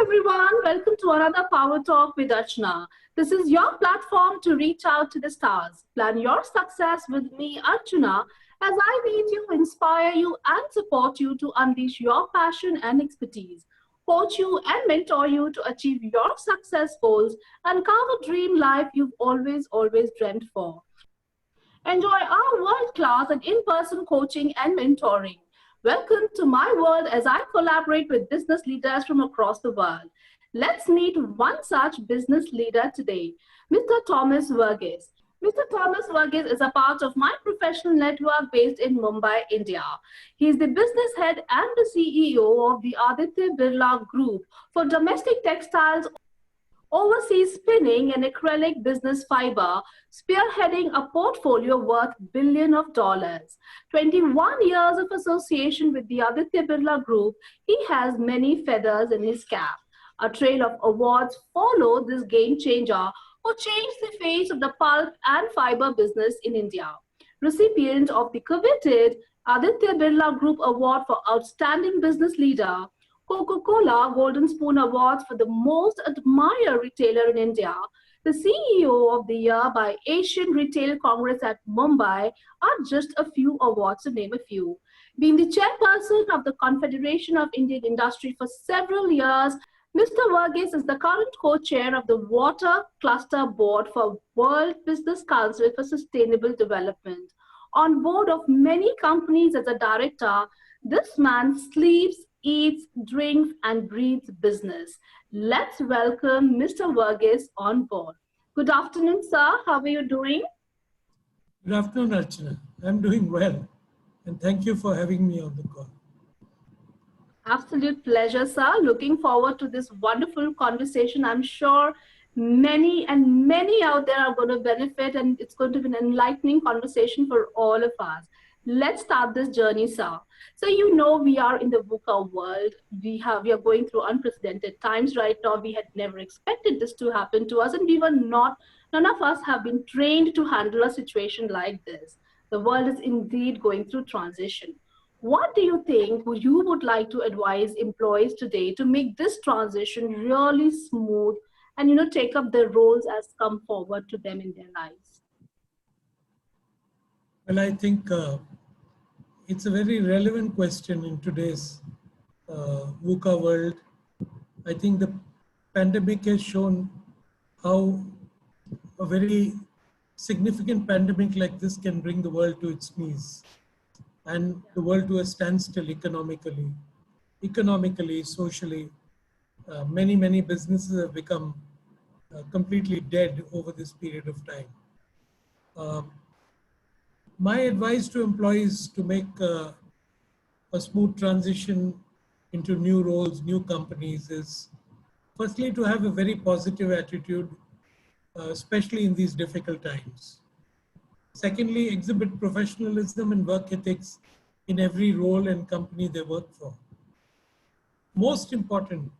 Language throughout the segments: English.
everyone, welcome to another Power Talk with Archana. This is your platform to reach out to the stars. Plan your success with me, Archana, as I lead you, inspire you, and support you to unleash your passion and expertise. Coach you and mentor you to achieve your success goals and carve a dream life you've always dreamt for. Enjoy our world class and in person coaching and mentoring. Welcome to my world as I collaborate with business leaders from across the world. Let's meet one such business leader today, Mr. Thomas Verghese. Mr. Thomas Verghese is a part of my professional network based in Mumbai, India. He is the business head and the CEO of the Aditya Birla Group for domestic textiles, overseas spinning and acrylic business fiber, spearheading a portfolio worth billions of dollars. 21 years of association with the Aditya Birla Group, he has many feathers in his cap. A trail of awards follow this game changer who changed the face of the pulp and fiber business in India. Recipient of the coveted Aditya Birla Group Award for Outstanding Business Leader, Coca-Cola Golden Spoon Awards for the Most Admired Retailer in India, the CEO of the Year by Asian Retail Congress at Mumbai are just a few awards to name a few. Being the chairperson of the Confederation of Indian Industry for several years, Mr. Verghese is the current co-chair of the Water Cluster Board for World Business Council for Sustainable Development. On board of many companies as a director, this man sleeps, eats, drinks, and breathes business. Let's welcome Mr. Verghese on board. Good afternoon, sir. How are you doing? Good afternoon, Archana. I'm doing well, and thank you for having me on the call. Absolute pleasure, sir. Looking forward to this wonderful conversation. I'm sure many out there are going to benefit, and it's going to be an enlightening conversation for all of us. Let's start this journey, sir. So you know we are in the VUCA world. We are going through unprecedented times right now. We had never expected this to happen to us, and none of us have been trained to handle a situation like this. The world is indeed going through transition. What do you think you would like to advise employees today to make this transition really smooth and take up the roles as come forward to them in their lives? Well, I think it's a very relevant question in today's VUCA world. I think the pandemic has shown how a very significant pandemic like this can bring the world to its knees and the world to a standstill economically, socially. Many businesses have become completely dead over this period of time. My advice to employees to make a smooth transition into new roles, new companies is firstly to have a very positive attitude, especially in these difficult times. Secondly, exhibit professionalism and work ethics in every role and company they work for. Most important,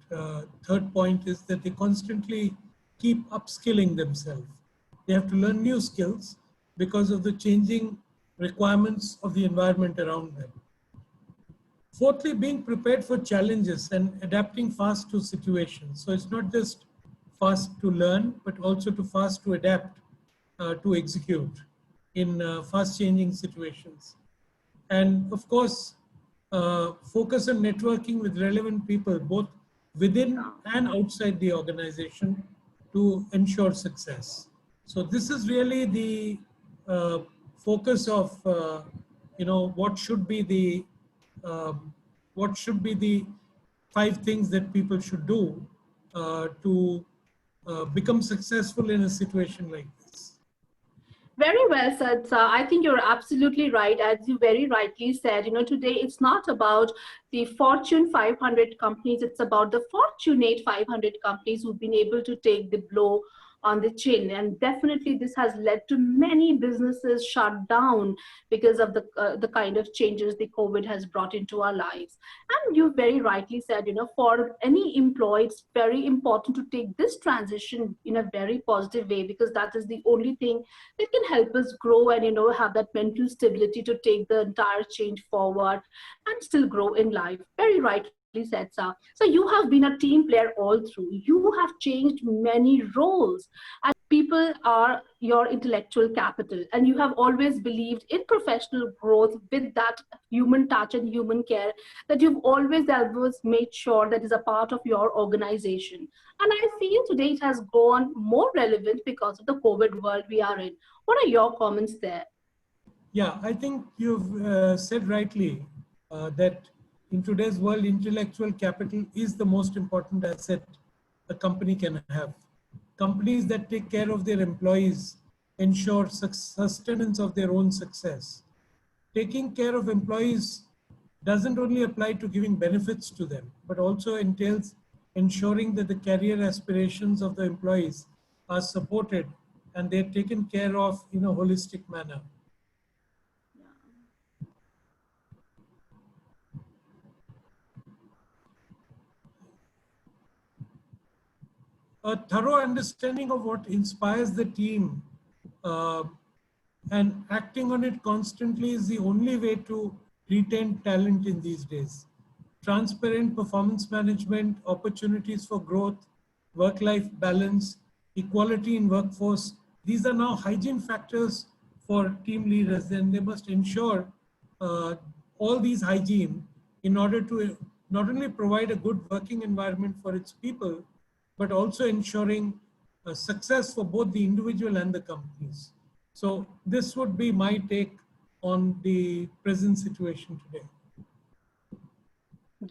third point is that they constantly keep upskilling themselves. They have to learn new skills because of the changing requirements of the environment around them. Fourthly, being prepared for challenges and adapting fast to situations. So it's not just fast to learn, but also fast to adapt, to execute in fast changing situations. And of course, focus on networking with relevant people, both within and outside the organization to ensure success. So this is really the focus of what should be the 5 things that people should do to become successful in a situation like this. Very well said, sir. I think you're absolutely right. As you very rightly said, today it's not about the Fortune 500 companies. It's about the Fortunate 500 companies who've been able to take the blow on the chin. And definitely this has led to many businesses shut down because of the kind of changes the COVID has brought into our lives. And you very rightly said, for any employee, it's very important to take this transition in a very positive way, because that is the only thing that can help us grow and, have that mental stability to take the entire change forward and still grow in life. Very rightly said, sir. So you have been a team player all through. You have changed many roles, and people are your intellectual capital. And you have always believed in professional growth with that human touch and human care that you've always made sure that is a part of your organization. And I feel today it has gone more relevant because of the COVID world we are in. What are your comments there? Yeah, I think you've said rightly that in today's world, intellectual capital is the most important asset a company can have. Companies that take care of their employees ensure sustenance of their own success. Taking care of employees doesn't only apply to giving benefits to them, but also entails ensuring that the career aspirations of the employees are supported and they're taken care of in a holistic manner. A thorough understanding of what inspires the team uh, and acting on it constantly is the only way to retain talent in these days. Transparent performance management, opportunities for growth, work life balance, equality in workforce, these are now hygiene factors for team leaders, and they must ensure uh, all these hygiene in order to not only provide a good working environment for its people, but also ensuring success for both the individual and the companies. So this would be my take on the present situation today.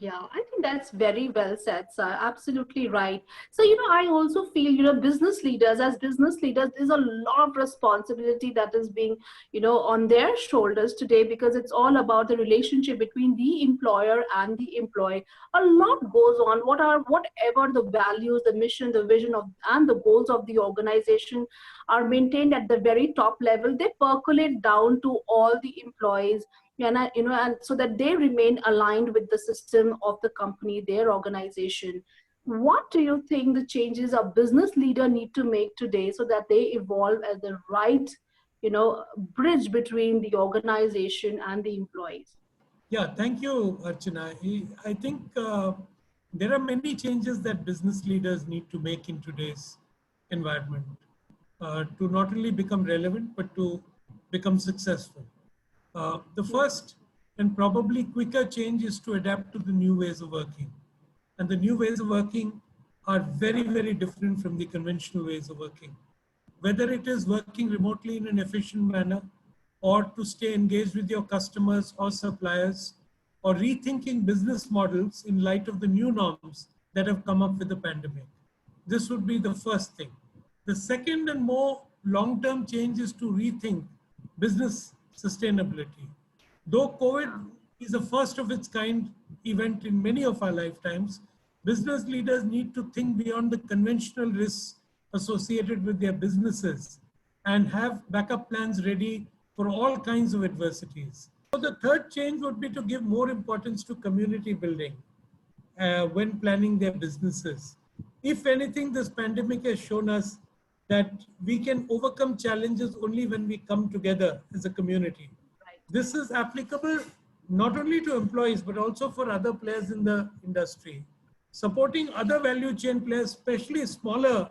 Yeah, I think that's very well said, sir. Absolutely right. So, I also feel, business leaders, as business leaders, there's a lot of responsibility that is being, on their shoulders today, because it's all about the relationship between the employer and the employee. A lot goes on. Whatever the values, the mission, the vision of, and the goals of the organization are maintained at the very top level, they percolate down to all the employees, and so that they remain aligned with the system of the company, their organization. What do you think the changes a business leader need to make today so that they evolve as the right bridge between the organization and the employees? Yeah, thank you, Archana. I think there are many changes that business leaders need to make in today's environment to not only become relevant, but to become successful. The Yeah. first and probably quicker change is to adapt to the new ways of working. And the new ways of working are very, very different from the conventional ways of working. Whether it is working remotely in an efficient manner, or to stay engaged with your customers or suppliers, or rethinking business models in light of the new norms that have come up with the pandemic. This would be the first thing. The second and more long-term change is to rethink business sustainability. Though COVID is a first of its kind event in many of our lifetimes, business leaders need to think beyond the conventional risks associated with their businesses and have backup plans ready for all kinds of adversities. So the third change would be to give more importance to community building when planning their businesses. If anything, this pandemic has shown us that we can overcome challenges only when we come together as a community. Right. This is applicable not only to employees, but also for other players in the industry. Supporting other value chain players, especially smaller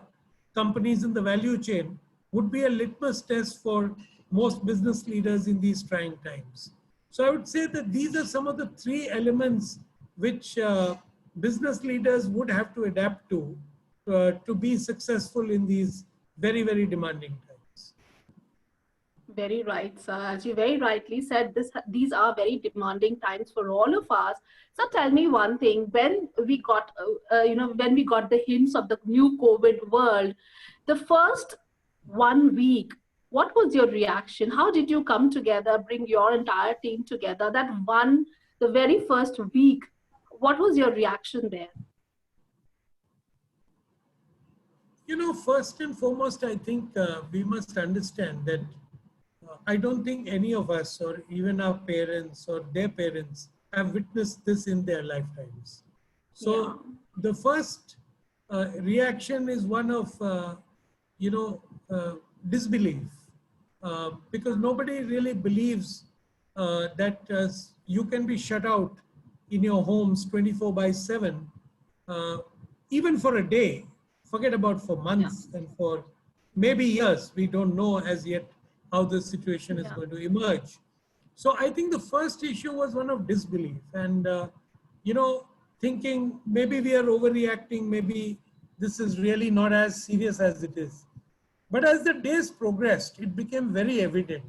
companies in the value chain, would be a litmus test for most business leaders in these trying times. So I would say that these are some of the three elements which business leaders would have to adapt to be successful in these very, very demanding times. Very right, sir. As you very rightly said, these are very demanding times for all of us. So tell me one thing: when we got the hints of the new COVID world, the first 1 week, what was your reaction? How did you come together, bring your entire team together? The very first week, what was your reaction there? First and foremost, I think we must understand that I don't think any of us, or even our parents or their parents, have witnessed this in their lifetimes. Yeah. So the first reaction is one of, you know, disbelief, because nobody really believes that you can be shut out in your homes 24 by 7, uh, even for a day, forget about for Yeah. months and for maybe years. We don't know as yet how the situation is Yeah. going to emerge. So I think the first issue was one of disbelief and, you know, thinking maybe we are overreacting, maybe this is really not as serious as it is. But as the days progressed, it became very evident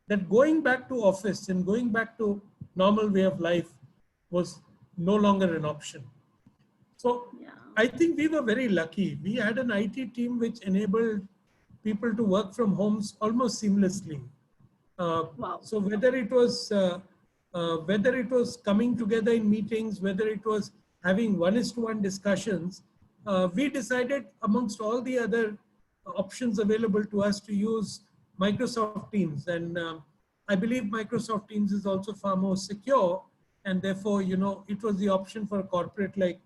that going back to office and going back to normal way of life was no longer an option. So Yeah. I think we were very lucky. We had an IT team which enabled people to work from homes almost seamlessly. Uh, Wow. so whether it was coming together in meetings, whether it was having one-is-to-one discussions, we decided amongst all the other options available to us to use Microsoft Teams, and I believe Microsoft Teams is also far more secure, and therefore, you know, it was the option for a corporate like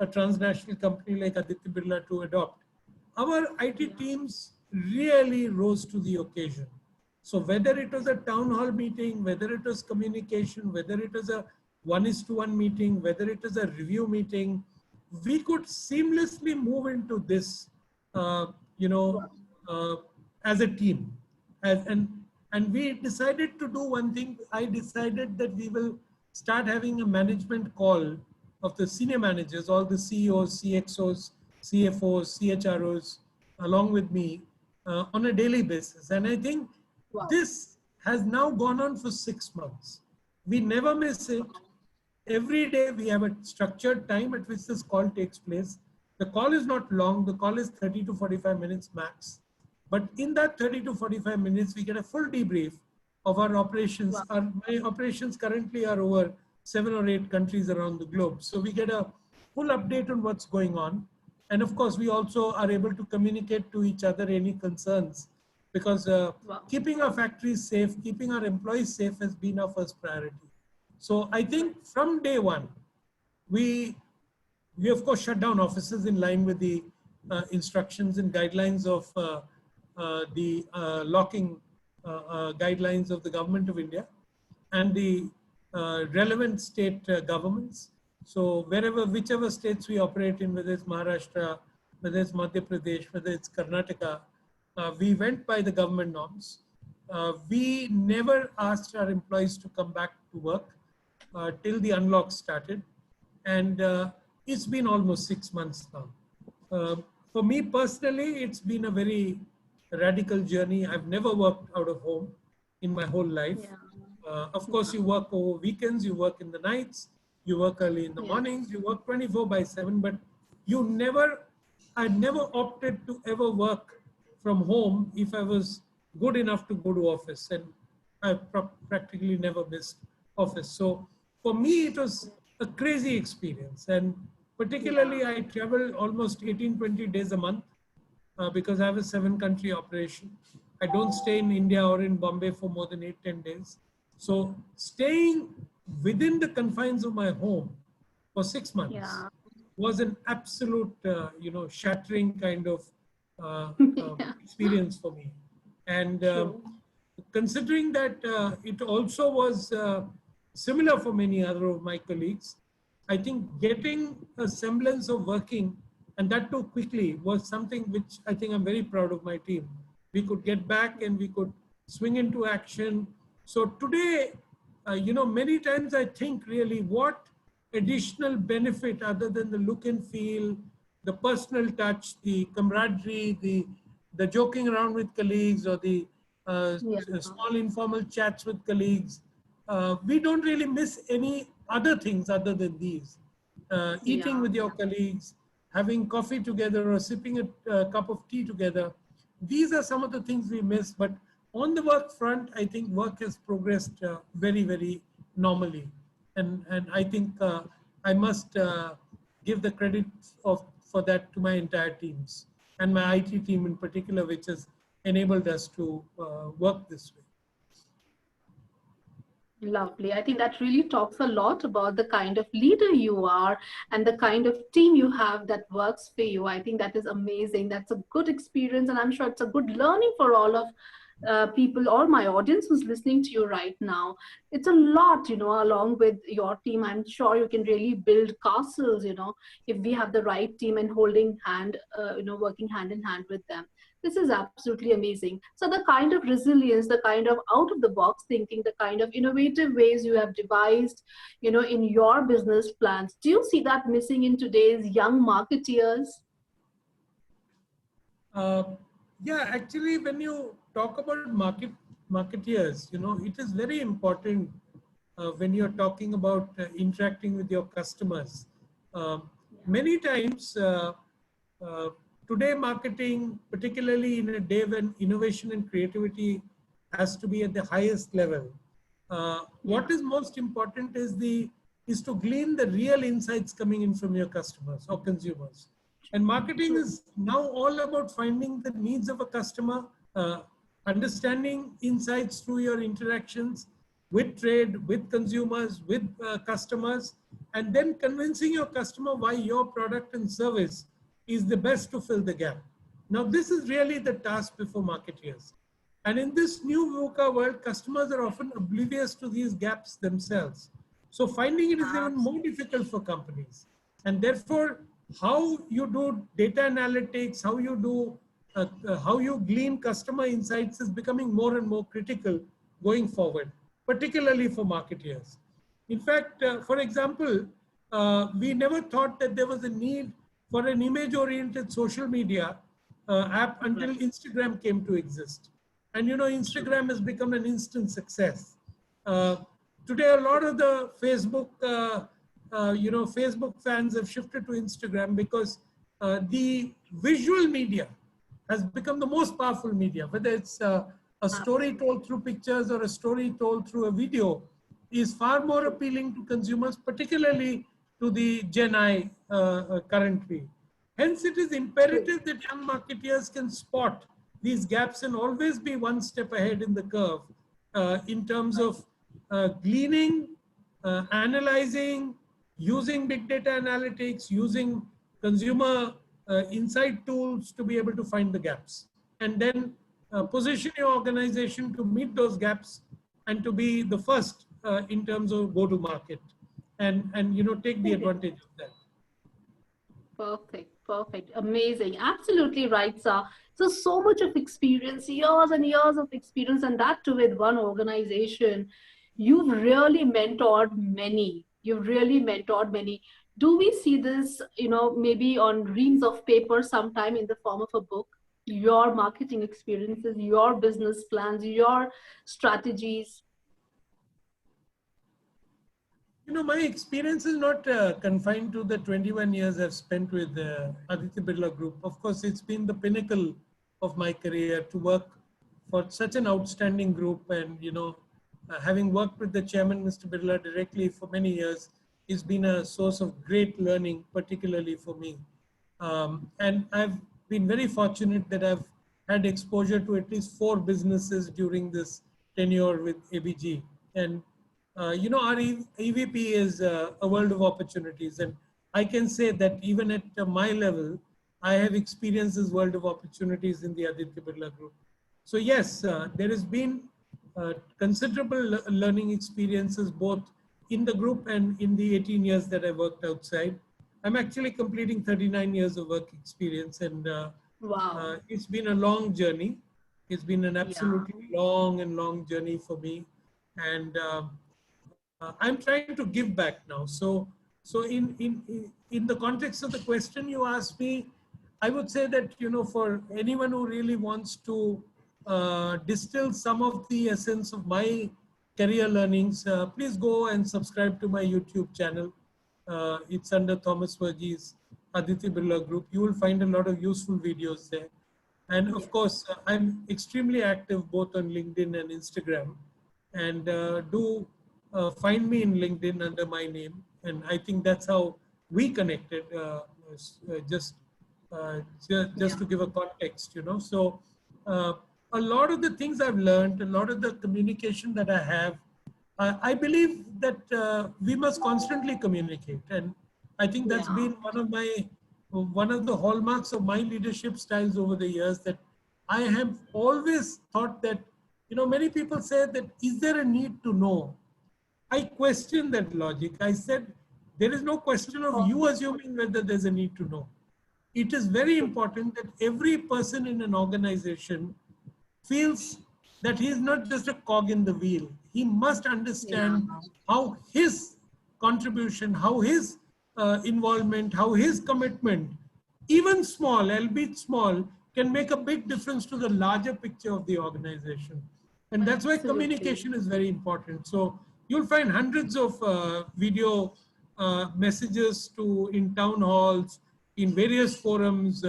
a transnational company like Aditya Birla to adopt. Our IT Yeah. teams really rose to the occasion. So whether it was a town hall meeting, whether it was communication, whether it was a one-is-to-one meeting, whether it was a review meeting, we could seamlessly move into this, uh, you know, Wow. uh, as a team. As, and we decided to do one thing. I decided that we will start having a management call of the senior managers, all the CEOs, CXOs, CFOs, CHROs, along with me on a daily basis. And I think Wow. this has now gone on for 6 months. We never miss it. Every day we have a structured time at which this call takes place. The call is not long, the call is 30 to 45 minutes max. But in that 30 to 45 minutes, we get a full debrief of our operations. Wow. My operations currently are over 7 or 8 countries around the globe. So we get a full update on what's going on. And of course, we also are able to communicate to each other any concerns because Wow. keeping our factories safe, keeping our employees safe has been our first priority. So I Right. think from day one, we we of course shut down offices in line with the instructions and guidelines of the locking guidelines of the government of India and the relevant state governments. So wherever, whichever states we operate in, whether it's Maharashtra, whether it's Madhya Pradesh, whether it's Karnataka, we went by the government norms. We never asked our employees to come back to work till the unlock started. And it's been almost 6 months now. Uh, for me personally, it's been a very radical journey. I've never worked out of home in my whole life. Yeah. Of course, Yeah. you work over weekends, you work in the nights, you work early in the Yeah. mornings, you work 24 by 7, but you never, I never opted to ever work from home if I was good enough to go to office. And I practically never missed office. So for me, it was a crazy experience. And Yeah. particularly, I travel almost 18, 20 days a month because I have a 7 country operation. I don't stay in India or in Bombay for more than 8, 10 days. So staying within the confines of my home for 6 months Yeah. was an absolute, shattering kind of Yeah. experience for me. And True. considering that it also was similar for many other of my colleagues, I think getting a semblance of working and that too quickly was something which I think I'm very proud of my team. We could get back and we could swing into action. So today, many times I think really what additional benefit other than the look and feel, the personal touch, the camaraderie, the joking around with colleagues or the Yeah. small informal chats with colleagues. We don't really miss any other things other than these. Eating Yeah. with your colleagues, having coffee together or sipping a cup of tea together. These are some of the things we miss. But on the work front, I think work has progressed very, very normally. And I think I must give the credit for that to my entire teams and my IT team in particular, which has enabled us to work this way. Lovely. I think that really talks a lot about the kind of leader you are and the kind of team you have that works for you. I think that is amazing. That's a good experience, and I'm sure it's a good learning for all of people or my audience who's listening to you right now. It's a lot, along with your team. I'm sure you can really build castles, if we have the right team and holding hand, working hand in hand with them. This is absolutely amazing. So the kind of resilience, the kind of out of the box thinking, the kind of innovative ways you have devised, in your business plans, do you see that missing in today's young marketeers? Uh, yeah, actually, when you talk about marketeers, it is very important when you're talking about interacting with your customers. Yeah. Many times, uh, today marketing, particularly in a day when innovation and creativity has to be at the highest level, what Yeah. is most important is to glean the real insights coming in from your customers or consumers. And marketing True. is now all about finding the needs of a customer, uh, understanding insights through your interactions with trade, with consumers, with customers, and then convincing your customer why your product and service is the best to fill the gap. Now, this is really the task before marketeers. And in this new VUCA world, customers are often oblivious to these gaps themselves. So finding it is even more difficult for companies. And therefore, how you do data analytics, how you glean customer insights is becoming more and more critical going forward, particularly for marketeers. In fact, for example, we never thought that there was a need for an image-oriented social media app until Right. Instagram came to exist. And True. Instagram has become an instant success. Uh, Today, a lot of the Facebook fans have shifted to Instagram because the visual media has become the most powerful media. Whether it's a story Absolutely. told through pictures or a story told through a video, is far more True. appealing to consumers, particularly to the Gen I currently. Hence, it is True. imperative that young marketeers can spot these gaps and always be one step ahead in the curve in terms Right. of gleaning, analyzing, using big data analytics, using consumer insight tools to be able to find the gaps, and then position your organization to meet those gaps and to be the first in terms of go to market, and take the Correct. advantage of that. Perfect, perfect, amazing, absolutely right, sir. So, so much of experience, years and years of experience, and that too with one organization. You've really mentored many. You've really mentored many. Do we see this, maybe on reams of paper sometime in the form of a book? Your marketing experiences, your business plans, your strategies. My experience is not confined to the 21 years I've spent with Aditya Birla Group. Of course, it's been the pinnacle of my career to work for such an outstanding group. And, having worked with the chairman, Mr. Birla, directly for many years, it's been a source of great learning, particularly for me. And I've been very fortunate that I've had exposure to at least 4 businesses during this tenure with ABG. And our EVP is a world of opportunities, and I can say that even at my level, I have experienced this world of opportunities in the Aditya Birla Group. So yes, there has been considerable learning experiences both in the group and in the 18 years that I worked outside. I'm actually completing 39 years of work experience, and Wow. it's been a long journey. It's been an Yeah. absolutely long journey for me, and I'm trying to give back now. So in the context of the question you asked me, I would say that for anyone who really wants to distill some of the essence of my career learnings, please go and subscribe to my YouTube channel. It's under Thomas Verghese Aditya Birla Group. You will find a lot of useful videos there. And of Yes. course, I'm extremely active both on LinkedIn and Instagram. And do find me in LinkedIn under my name. And I think that's how we connected, just just Yeah. to give a context. So uh, a lot of the things I've learned, a lot of the communication that I have, I believe that we must constantly communicate. And I think that's Yeah. been one of the hallmarks of my leadership styles over the years, that I have always thought that, many people say that, is there a need to know? I question that logic. I said, there is no question of you assuming whether there's a need to know. It is very important that every person in an organization feels that he is not just a cog in the wheel. He must Yeah, understand how his contribution, how his involvement, how his commitment, even small, albeit small, can make a big difference to the larger picture of the organization. And that's why absolutely. communication is very important. So you'll find hundreds of video messages to in town halls, in various forums,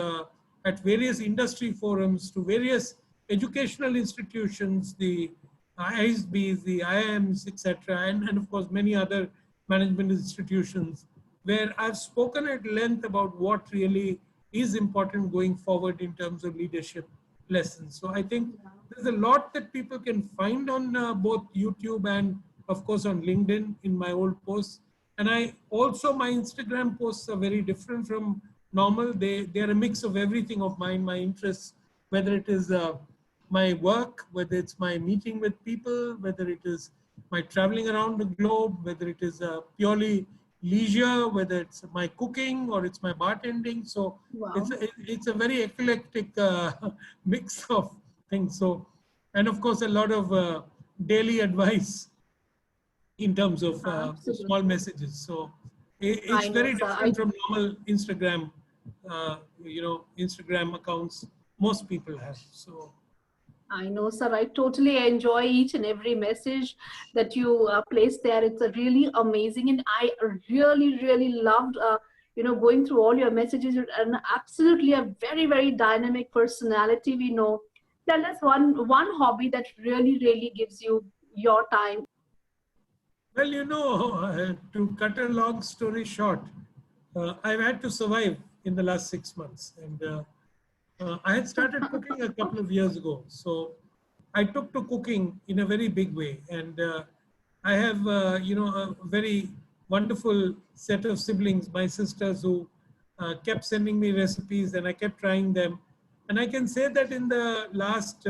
at various industry forums, to various educational institutions, the ISBs, the IIMs, etc., and of course many other management institutions, where I've spoken at length about what really is important going forward in terms of leadership lessons. So I think there's a lot that people can find on both YouTube and of course on LinkedIn in my old posts. And I also, my Instagram posts are very different from normal. They're a mix of everything of mine, my interests, whether it is my work, whether it's my meeting with people, whether it is my traveling around the globe, whether it is purely leisure, whether it's my cooking or it's my bartending. So Wow. it's a very eclectic mix of things. So, and of course, a lot of daily advice in terms of small Absolutely. messages. So I it's know, very sir. I different from normal Instagram, Instagram accounts most people have. So I know, sir. I totally enjoy each and every message that you place there. It's a really amazing, and I really, really loved, going through all your messages. And absolutely a very, very dynamic personality. We know. Tell us one hobby that really, really gives you your time. well, to cut a long story short, I've had to survive in the last 6 months, and I had started cooking a couple of years ago. So I took to cooking in a very big way, and I have a very wonderful set of siblings, my sisters, who kept sending me recipes, and I kept trying them. And I can say that in the last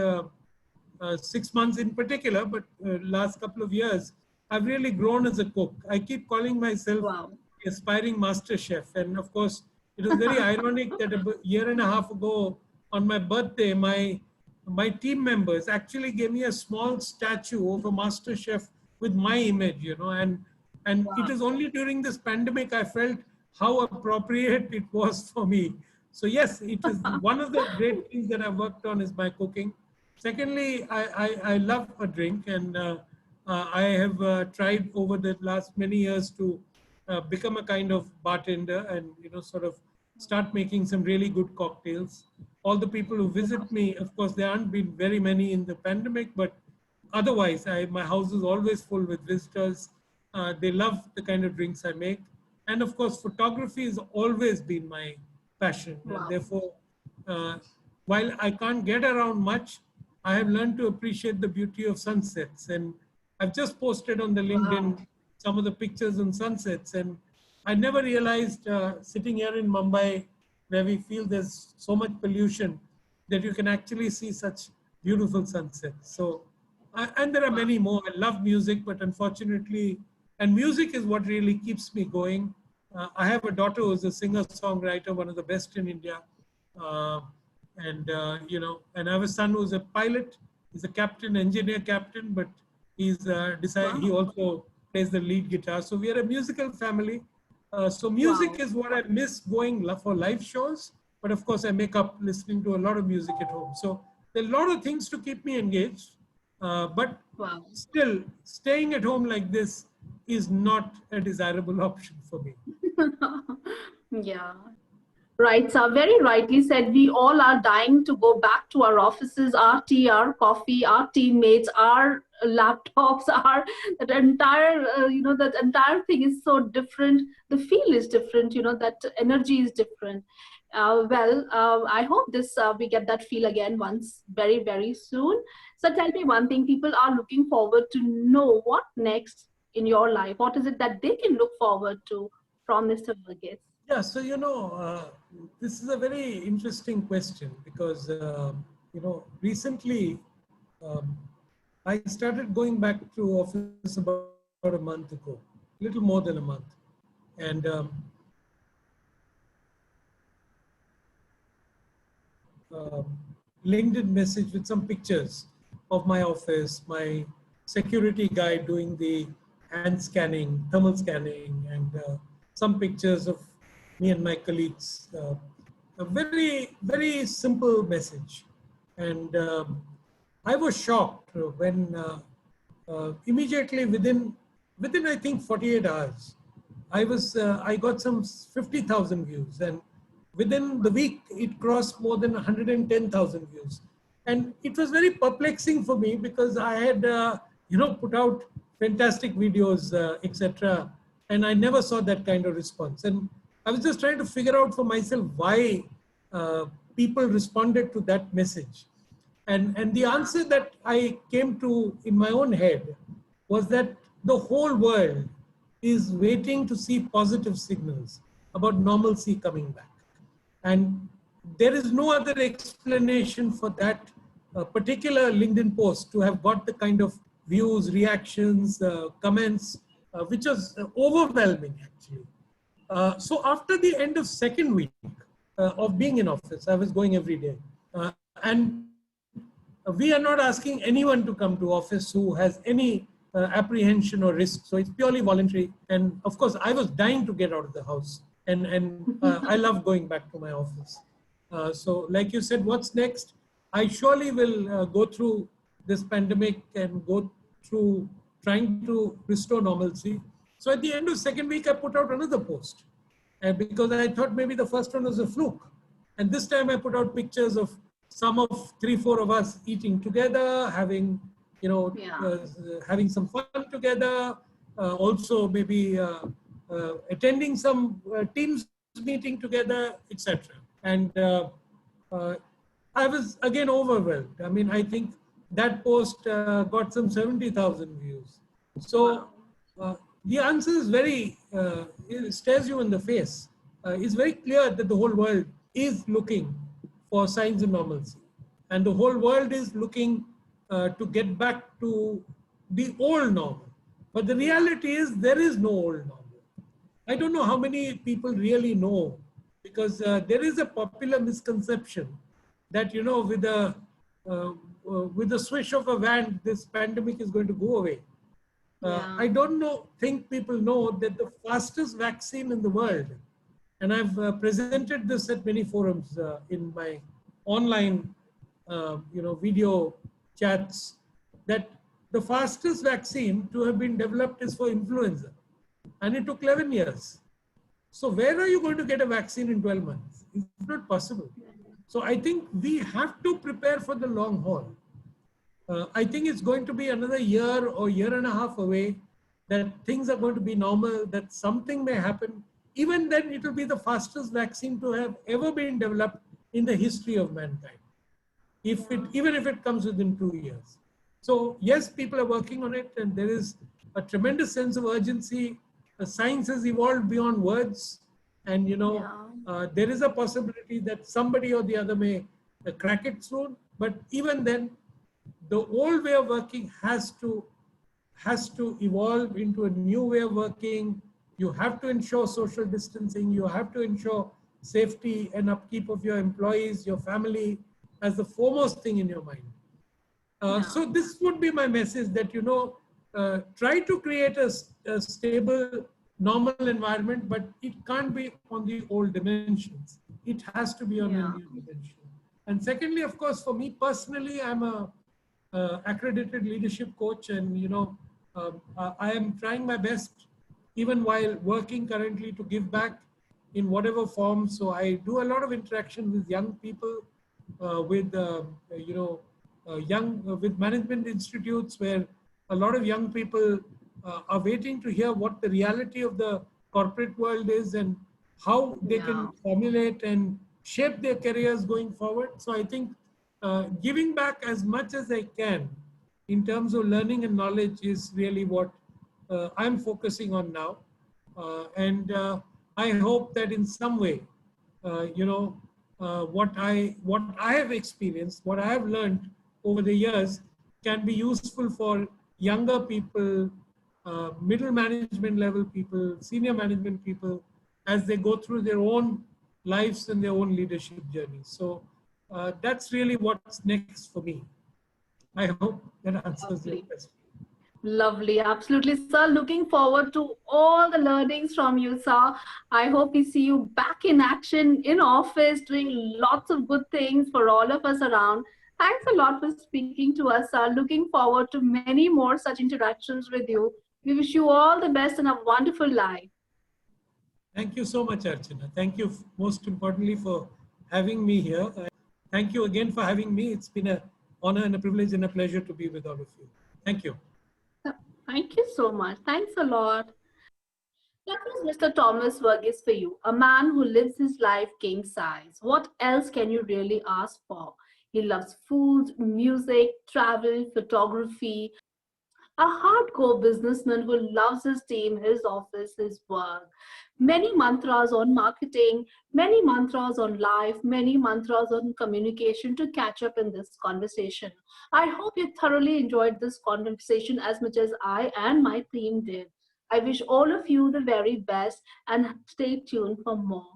6 months in particular, but last couple of years, I've really grown as a cook. I keep calling myself Wow. aspiring master chef. And of course, it was very ironic that a year and a half ago on my birthday, my team members actually gave me a small statue of a master chef with my image, and it Wow. is only during this pandemic I felt how appropriate it was for me. So yes, it is one of the great things that I've worked on is my cooking. Secondly, I love a drink, and I have tried over the last many years to become a kind of bartender, and sort of start making some really good cocktails. All the people who visit me, of course, there aren't been very many in the pandemic, but otherwise, my house is always full with visitors. They love the kind of drinks I make, and of course, photography has always been my passion, and Wow. therefore, uh, while I can't get around much, I have learned to appreciate the beauty of sunsets. And I've just posted on the Wow. LinkedIn some of the pictures on sunsets. And I never realized sitting here in Mumbai, where we feel there's so much pollution, that you can actually see such beautiful sunsets. So, and there are Wow. many more. I love music, but unfortunately, and music is what really keeps me going. I have a daughter who's a singer-songwriter, one of the best in India. Uh, and I have a son who's a pilot. He's a captain, engineer captain, but he's decided he Wow. also plays the lead guitar. So we are a musical family. So music Wow. is what I miss going for live shows, but of course I make up listening to a lot of music at home. So there are a lot of things to keep me engaged, but Wow. still staying at home like this is not a desirable option for me. Yeah. Right, so very rightly said. We all are dying to go back to our offices, our tea, our coffee, our teammates, our laptops, our that entire that entire thing is so different. The feel is different. That energy is different. I hope this we get that feel again once very very soon. So tell me one thing: people are looking forward to know what next in your life. What is it that they can look forward to from Mr. Varghese? Yeah, so this is a very interesting question because recently um, I started going back to office about a month ago, little more than a month. And LinkedIn message with some pictures of my office, my security guy doing the hand scanning, thermal scanning, and some pictures of me and my colleagues. A very, very simple message. And I was shocked when immediately within I think 48 hours, I got some 50,000 views, and within the week it crossed more than 110,000 views, and it was very perplexing for me because I had put out fantastic videos, etc., and I never saw that kind of response. And I was just trying to figure out for myself why uh, people responded to that message. And the Yeah. answer that I came to in my own head was that the whole world is waiting to see positive signals about normalcy coming back. And there is no other explanation for that particular LinkedIn post to have got the kind of views, reactions, comments, which was overwhelming actually. So after the end of second week of being in office, I was going every day. And we are not asking anyone to come to office who has any apprehension or risk. So it's purely voluntary. And of course, I was dying to get out of the house. And I love going back to my office. So like you said, what's next? I surely will go through this pandemic and go through trying to restore normalcy. So at the end of second week, I put out another post because I thought maybe the first one was a fluke. And this time I put out pictures of some of three, four of us eating together, having, Yeah. having some fun together, also maybe attending some teams meeting together, etc. And uh, I was again overwhelmed. I mean, I think that post got some 70,000 views. So Wow. the answer is it stares you in the face. It's very clear that the whole world is looking for signs of normalcy. And the whole world is looking to get back to the old normal. But the Yeah. reality is there is no old normal. I don't know how many people really know, because there is a popular misconception that uh, with the swish of a wand, this pandemic is going to go away. Yeah. I don't think people know that the fastest vaccine in the world, and I've presented this at many forums in my online, video chats, that the fastest vaccine to have been developed is for influenza, and it took 11 years. So where are you going to get a vaccine in 12 months? It's not possible. So I think we have to prepare for the long haul. I think it's going to be another year or year and a half away that things are going to be normal, that something may happen. Even then, it will be the fastest vaccine to have ever been developed in the history of mankind, Yeah. even if it comes within 2 years. So yes, people are working on it, and there is a tremendous sense of urgency. Science has evolved beyond words, and Yeah. there is a possibility that somebody or the other may crack it soon. But even then, the old way of working has to evolve into a new way of working. You have to ensure social distancing. You have to ensure safety and upkeep of your employees, your family, as the foremost thing in your mind. Yeah. So this would be my message, that try to create a stable, normal environment, but it can't be on the old dimensions. It has to be on a Yeah. new dimension. And secondly, of course, for me personally, I'm a accredited leadership coach, and I am trying my best, even while working currently, to give back in whatever form. So I do a lot of interaction with young people, with young with management institutes, where a lot of young people are waiting to hear what the reality of the corporate world is, and how they Yeah. can formulate and shape their careers going forward. So I think giving back as much as I can in terms of learning and knowledge is really what I'm focusing on now. And I hope that in some way, uh, you know, what I have experienced, what I have learned over the years can be useful for younger people, middle management level people, senior management people, as they go through their own lives and their own leadership journeys. So that's really what's next for me. I hope that answers your Lovely. question. Lovely, absolutely, sir. Looking forward to all the learnings from you, sir. I hope we see you back in action in office, doing lots of good things for all of us around. Thanks a lot for speaking to us, sir. Looking forward to many more such interactions with you. We wish you all the best and a wonderful life. Thank you so much, Archana. Thank you most importantly for having me here. Thank you again for having me. It's been an honor and a privilege and a pleasure to be with all of you. Thank you. Thank you so much. Thanks a lot. That was Mr. Thomas Verghese for you, a man who lives his life king size. What else can you really ask for? He loves food, music, travel, photography, a hardcore businessman who loves his team, his office, his work. Many mantras on marketing, many mantras on life, many mantras on communication to catch up in this conversation. I hope you thoroughly enjoyed this conversation as much as I and my team did. I wish all of you the very best and stay tuned for more.